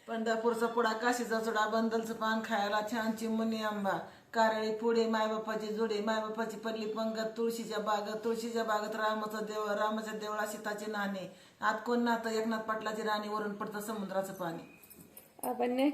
पंढरपूरचा पुडा, काशीचा चुडा, बंदलचं पान खायला छान, चिमुनी आंबा, कारळी पुढे, मायबापाची जुडे, मायबापाची पडली पंगत, तुळशीच्या बागत रामाच्या देवळा सीताचे नाणे, आत कोण नातं, एकनाथ पाटलाची राणी, वरून पडतं समुद्राचं पाणी. आपण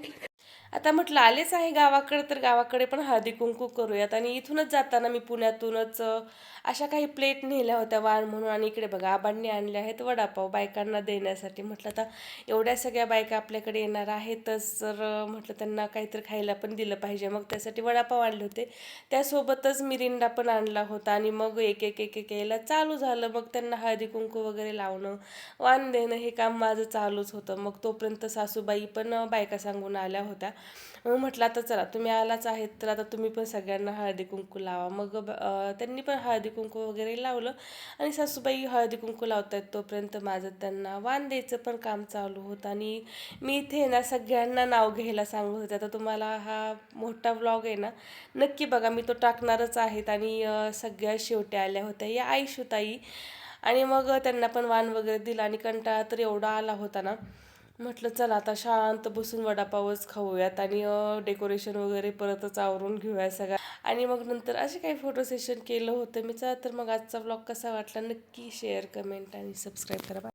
आता म्हटलं आलेच आहे गावाकडे, तर गावाकडे पण हळदी कुंकू करूयात. आणि इथूनच जाताना मी पुण्यातूनच अशा काही प्लेट नेल्या होत्या वाण म्हणून. आणि इकडे बघा आबांनी आणले आहेत वडापाव बायकांना देण्यासाठी. म्हटलं आता एवढ्या सगळ्या बायका आपल्याकडे येणार आहेतच, तर म्हटलं त्यांना काहीतरी खायला पण दिलं पाहिजे. मग त्यासाठी वडापाव आणले होते, त्यासोबतच मिरिंडा पण आणला होता. आणि मग एक एक एक एक यायला चालू झालं. मग त्यांना हळदी कुंकू वगैरे लावणं, वाण देणं हे काम माझं चालूच होतं. मग तोपर्यंत सासूबाई पण बायका सांगून आल्या होत्या. मग म्हटलं आता चला तुम्ही आलाच आहेत, तर आता तुम्ही पण सगळ्यांना हळदी कुंकू लावा. मग त्यांनी पण हळदी कुंकू वगैरे लावलं. आणि सासूबाई हळदी कुंकू लावत आहेत तोपर्यंत माझं त्यांना वाण द्यायचं पण काम चालू होतं. आणि मी इथे ना सगळ्यांना नाव घ्यायला सांगत होते. आता तुम्हाला हा मोठा व्लॉग आहे ना, नक्की बघा, मी तो टाकणारच आहेत. आणि सगळ्या शेवटी आल्या होत्या या आईशुताई. आणि मग त्यांना पण वाण वगैरे दिला. आणि कंटाळा तर एवढा आला होता ना, म्हटलं चला आता शांत बसून वडापावच खाऊयात. आणि डेकोरेशन वगैरे परतच आवरून घेऊया सगळं. आणि मग नंतर असे काही फोटो सेशन केलं होतं मी. चला तर मग आजचा व्लॉग कसा वाटला नक्की शेअर, कमेंट आणि सबस्क्राईब करा.